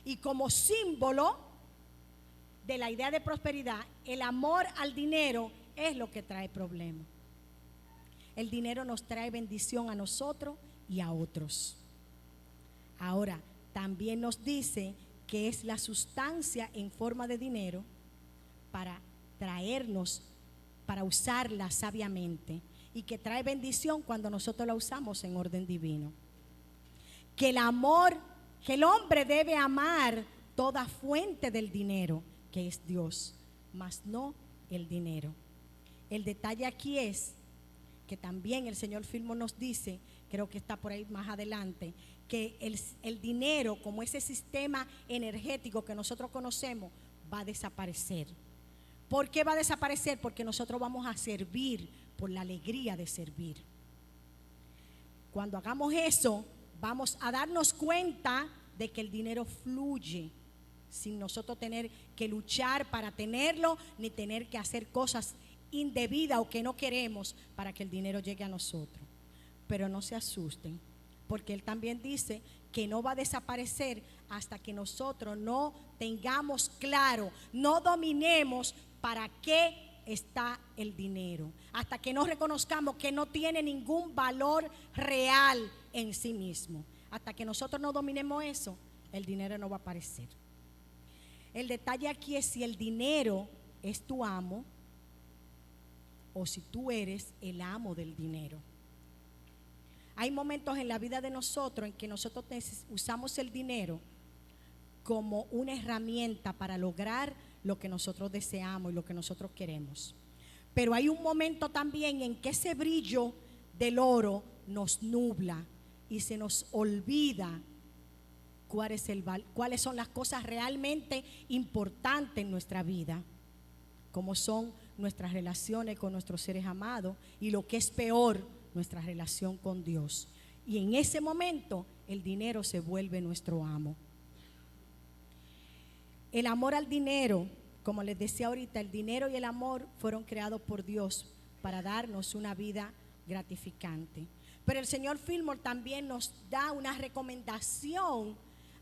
Y como símbolo de la idea de prosperidad, el amor al dinero es lo que trae problemas. El dinero nos trae bendición a nosotros y a otros. Ahora, también nos dice que es la sustancia en forma de dinero para traernos, para usarla sabiamente, y que trae bendición cuando nosotros la usamos en orden divino. Que el amor, que el hombre debe amar toda fuente del dinero, que es Dios, mas no el dinero. El detalle aquí es que también el señor Fillmore nos dice, creo que está por ahí más adelante, que el dinero, como ese sistema energético que nosotros conocemos, va a desaparecer. ¿Por qué va a desaparecer? Porque nosotros vamos a servir por la alegría de servir. Cuando hagamos eso, vamos a darnos cuenta de que el dinero fluye sin nosotros tener que luchar para tenerlo, ni tener que hacer cosas indebidas o que no queremos para que el dinero llegue a nosotros. Pero no se asusten, porque él también dice que no va a desaparecer hasta que nosotros no tengamos claro, no dominemos para qué está el dinero, hasta que no reconozcamos que no tiene ningún valor real en sí mismo. Hasta que nosotros no dominemos eso, el dinero no va a aparecer. El detalle aquí es si el dinero es tu amo o si tú eres el amo del dinero. Hay momentos en la vida de nosotros en que nosotros usamos el dinero como una herramienta para lograr lo que nosotros deseamos y lo que nosotros queremos. Pero hay un momento también en que ese brillo del oro nos nubla y se nos olvida cuáles son las cosas realmente importantes en nuestra vida, como son nuestras relaciones con nuestros seres amados y, lo que es peor, nuestra relación con Dios. Y en ese momento el dinero se vuelve nuestro amo. El amor al dinero, como les decía ahorita, el dinero y el amor fueron creados por Dios para darnos una vida gratificante. Pero el señor Fillmore también nos da una recomendación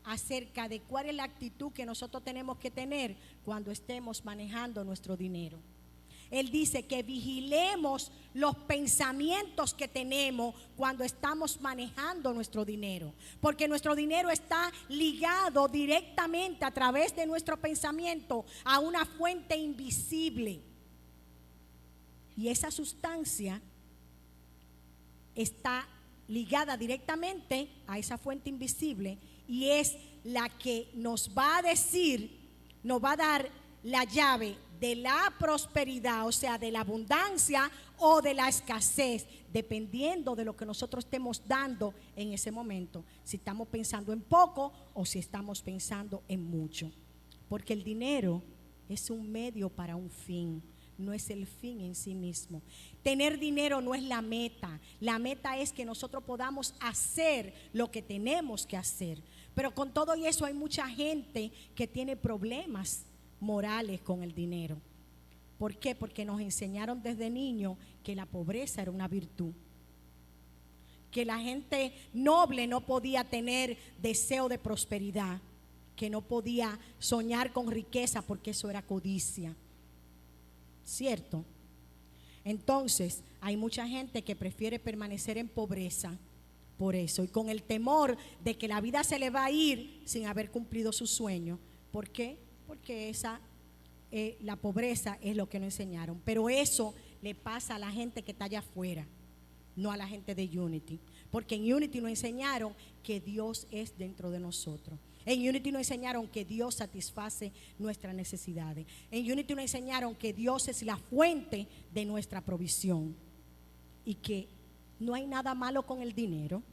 acerca de cuál es la actitud que nosotros tenemos que tener cuando estemos manejando nuestro dinero. Él dice que vigilemos los pensamientos que tenemos cuando estamos manejando nuestro dinero, porque nuestro dinero está ligado directamente a través de nuestro pensamiento a una fuente invisible. Y esa sustancia está ligada directamente a esa fuente invisible y es la que nos va a decir, nos va a dar la llave de la prosperidad, o sea, de la abundancia o de la escasez, dependiendo de lo que nosotros estemos dando en ese momento, si estamos pensando en poco o si estamos pensando en mucho. Porque el dinero es un medio para un fin, no es el fin en sí mismo. Tener dinero no es la meta es que nosotros podamos hacer lo que tenemos que hacer. Pero con todo y eso hay mucha gente que tiene problemas morales con el dinero. ¿Por qué? Porque nos enseñaron desde niños que la pobreza era una virtud, que la gente noble no podía tener deseo de prosperidad, que no podía soñar con riqueza porque eso era codicia. ¿Cierto? Entonces hay mucha gente que prefiere permanecer en pobreza por eso, y con el temor de que la vida se le va a ir sin haber cumplido su sueño. ¿Por qué? Porque la pobreza es lo que nos enseñaron. Pero eso le pasa a la gente que está allá afuera, no a la gente de Unity. Porque en Unity nos enseñaron que Dios es dentro de nosotros. En Unity nos enseñaron que Dios satisface nuestras necesidades. En Unity nos enseñaron que Dios es la fuente de nuestra provisión y que no hay nada malo con el dinero,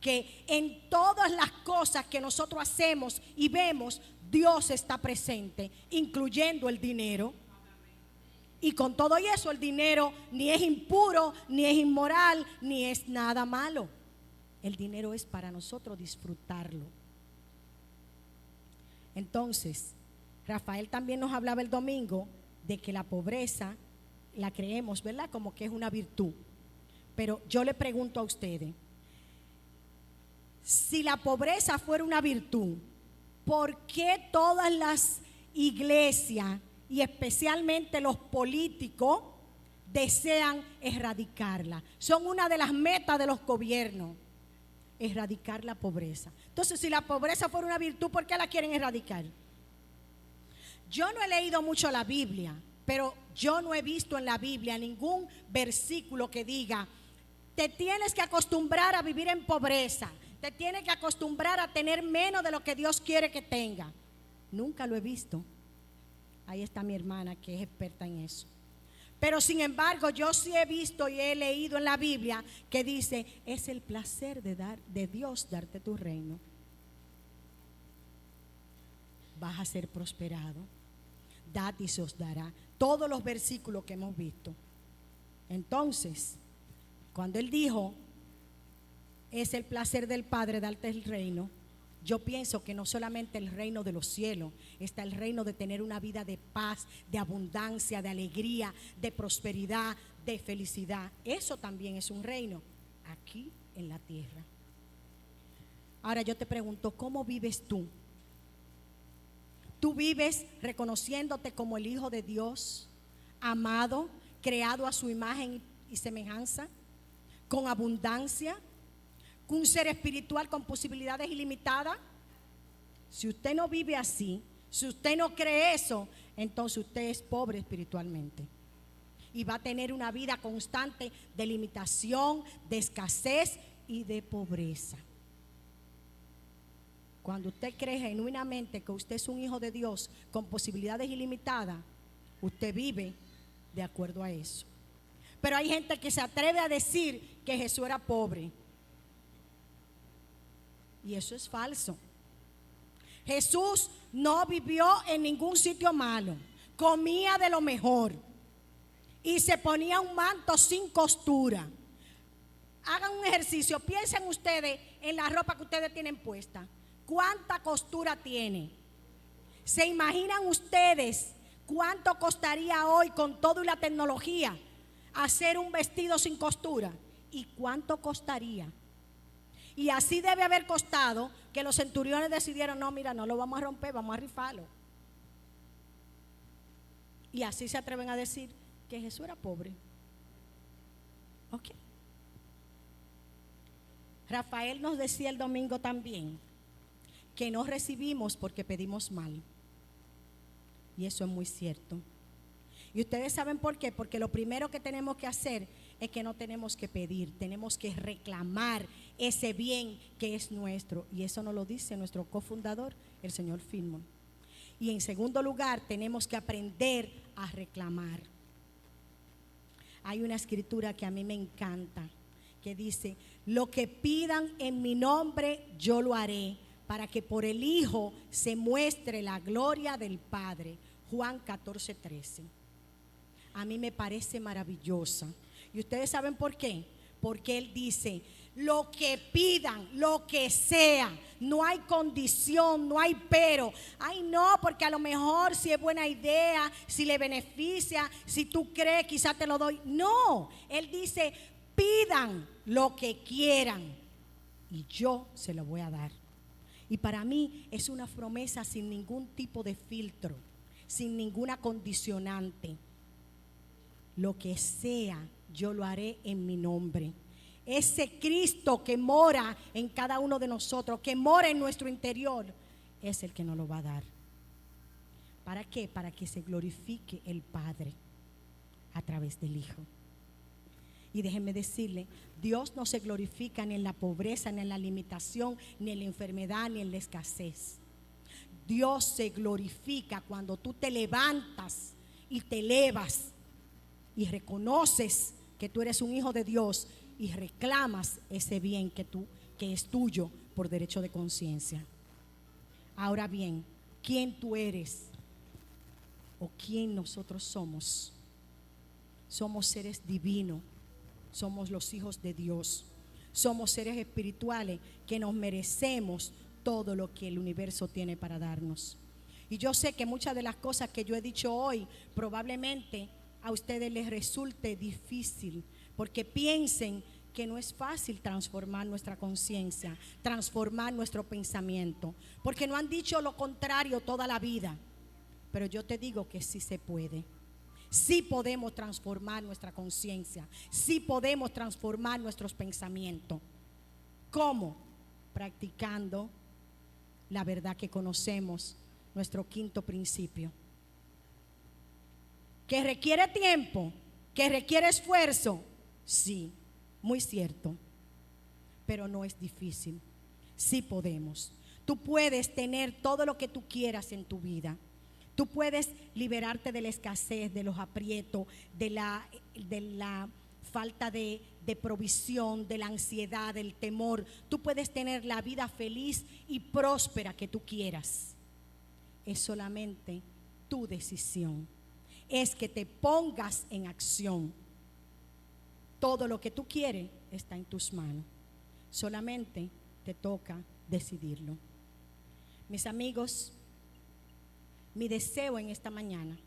que en todas las cosas que nosotros hacemos y vemos, Dios está presente, incluyendo el dinero. Y con todo eso, el dinero ni es impuro, ni es inmoral, ni es nada malo. El dinero es para nosotros disfrutarlo. Entonces, Rafael también nos hablaba el domingo de que la pobreza la creemos, ¿verdad? Como que es una virtud. Pero yo le pregunto a ustedes, si la pobreza fuera una virtud, ¿por qué todas las iglesias y especialmente los políticos desean erradicarla? Son una de las metas de los gobiernos, erradicar la pobreza. Entonces, si la pobreza fuera una virtud, ¿por qué la quieren erradicar? Yo no he leído mucho la Biblia, pero yo no he visto en la Biblia ningún versículo que diga: te tienes que acostumbrar a vivir en pobreza, te tienes que acostumbrar a tener menos de lo que Dios quiere que tenga. Nunca lo he visto. Ahí está mi hermana que es experta en eso. Pero sin embargo, yo sí he visto y he leído en la Biblia que dice: es el placer de Dios darte tu reino. Vas a ser prosperado. Dad y se os dará. Todos los versículos que hemos visto. Entonces, cuando Él dijo: es el placer del Padre darte el reino, yo pienso que no solamente el reino de los cielos, está el reino de tener una vida de paz, de abundancia, de alegría, de prosperidad, de felicidad. Eso también es un reino aquí en la tierra. Ahora yo te pregunto, ¿cómo vives tú? ¿Tú vives reconociéndote como el Hijo de Dios, amado, creado a su imagen y semejanza, con abundancia, con un ser espiritual con posibilidades ilimitadas? Si usted no vive así, si usted no cree eso, entonces usted es pobre espiritualmente y va a tener una vida constante de limitación, de escasez y de pobreza. Cuando usted cree genuinamente que usted es un hijo de Dios con posibilidades ilimitadas, usted vive de acuerdo a eso. Pero hay gente que se atreve a decir que Jesús era pobre. Y eso es falso. Jesús no vivió en ningún sitio malo. Comía de lo mejor. Y se ponía un manto sin costura. Hagan un ejercicio. Piensen ustedes en la ropa que ustedes tienen puesta. ¿Cuánta costura tiene? ¿Se imaginan ustedes cuánto costaría hoy con todo y la tecnología hacer un vestido sin costura? ¿Y cuánto costaría? Y así debe haber costado que los centuriones decidieron, no, mira, no lo vamos a romper, vamos a rifarlo. Y así se atreven a decir que Jesús era pobre. Ok. Rafael nos decía el domingo también que no recibimos porque pedimos mal. Y eso es muy cierto. Y ustedes saben por qué, porque lo primero que tenemos que hacer es que no tenemos que pedir, tenemos que reclamar ese bien que es nuestro. Y eso nos lo dice nuestro cofundador, el señor Filmon. Y en segundo lugar, tenemos que aprender a reclamar. Hay una escritura que a mí me encanta, que dice, lo que pidan en mi nombre, yo lo haré, para que por el Hijo se muestre la gloria del Padre. Juan 14:13. A mí me parece maravillosa. ¿Y ustedes saben por qué? Porque Él dice, lo que pidan, lo que sea, no hay condición, no hay pero. Ay, no, porque a lo mejor si es buena idea, si le beneficia, si tú crees, quizás te lo doy. No, Él dice, pidan lo que quieran y yo se lo voy a dar. Y para mí es una promesa sin ningún tipo de filtro, sin ninguna condicionante. Lo que sea, yo lo haré en mi nombre. Ese Cristo que mora en cada uno de nosotros, que mora en nuestro interior, es el que nos lo va a dar. ¿Para qué? Para que se glorifique el Padre a través del Hijo. Y déjenme decirle, Dios no se glorifica ni en la pobreza, ni en la limitación, ni en la enfermedad, ni en la escasez. Dios se glorifica cuando tú te levantas y te elevas y reconoces que tú eres un hijo de Dios y reclamas ese bien que es tuyo por derecho de conciencia. Ahora bien, ¿quién tú eres o quién nosotros somos? Somos seres divinos. Somos los hijos de Dios. Somos seres espirituales que nos merecemos todo lo que el universo tiene para darnos. Y yo sé que muchas de las cosas que yo he dicho hoy probablemente a ustedes les resulte difícil, porque piensen que no es fácil transformar nuestra conciencia, transformar nuestro pensamiento, porque no han dicho lo contrario toda la vida. Pero yo te digo que sí se puede. Sí podemos transformar nuestra conciencia, sí podemos transformar nuestros pensamientos. ¿Cómo? Practicando la verdad que conocemos, nuestro quinto principio. ¿Que requiere tiempo? ¿Que requiere esfuerzo? Sí, muy cierto, pero no es difícil. Sí podemos. Tú puedes tener todo lo que tú quieras en tu vida. Tú puedes liberarte de la escasez, de los aprietos, de la falta de provisión, de la ansiedad, del temor. Tú puedes tener la vida feliz y próspera que tú quieras. Es solamente tu decisión. Es que te pongas en acción. Todo lo que tú quieres está en tus manos. Solamente te toca decidirlo. Mis amigos, mi deseo en esta mañana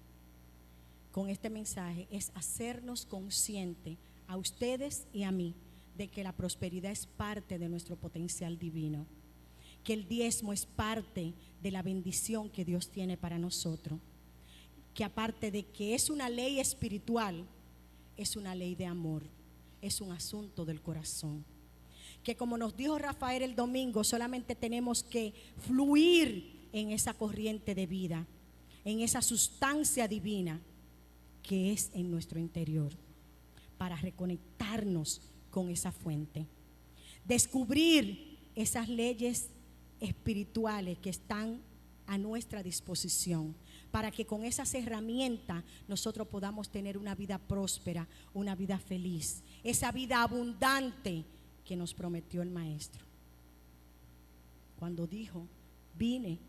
con este mensaje es hacernos conscientes a ustedes y a mí de que la prosperidad es parte de nuestro potencial divino, que el diezmo es parte de la bendición que Dios tiene para nosotros, que aparte de que es una ley espiritual, es una ley de amor, es un asunto del corazón, que como nos dijo Rafael el domingo, solamente tenemos que fluir en esa corriente de vida, en esa sustancia divina que es en nuestro interior, para reconectarnos con esa fuente, descubrir esas leyes espirituales que están a nuestra disposición, para que con esas herramientas nosotros podamos tener una vida próspera, una vida feliz, esa vida abundante que nos prometió el Maestro. Cuando dijo, vine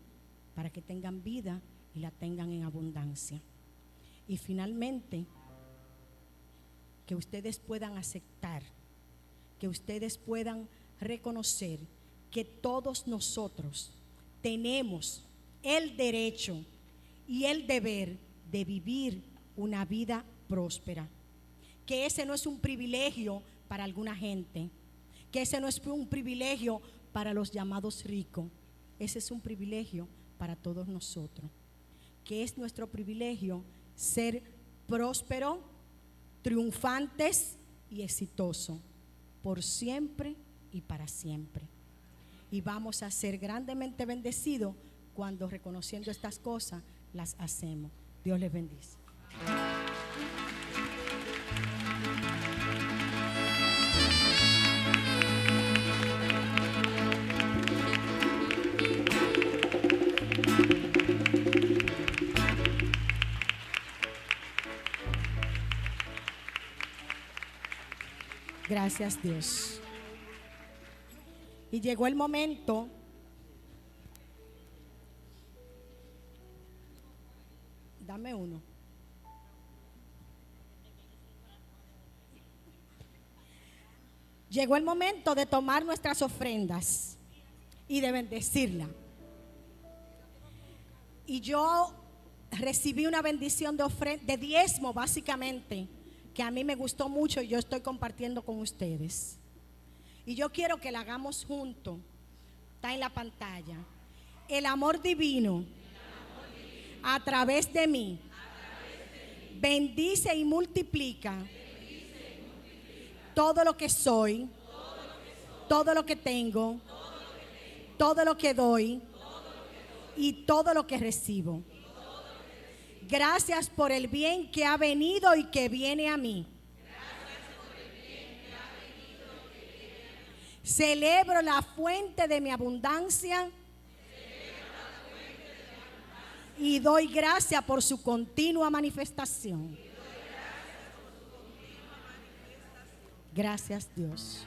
para que tengan vida y la tengan en abundancia. Y finalmente, que ustedes puedan aceptar, que ustedes puedan reconocer que todos nosotros tenemos el derecho y el deber de vivir una vida próspera. Que ese no es un privilegio para alguna gente, que ese no es un privilegio para los llamados ricos, ese es un privilegio para todos nosotros. Que es nuestro privilegio ser próspero, triunfantes y exitosos por siempre y para siempre. Y vamos a ser grandemente bendecidos cuando, reconociendo estas cosas, las hacemos. Dios les bendice. Gracias, Dios. Y llegó el momento dame uno. Llegó el momento de tomar nuestras ofrendas y de bendecirla. Y yo recibí una bendición de diezmo, básicamente, que a mí me gustó mucho y yo estoy compartiendo con ustedes. Y yo quiero que la hagamos juntos. Está en la pantalla. El amor divino, a través de mí, bendice y multiplica todo lo que soy, todo lo que tengo, todo lo que doy y todo lo que recibo. Gracias por el bien que ha venido y que viene a mí. Celebro la fuente de mi abundancia y doy gracias por su continua manifestación. Gracias, Dios.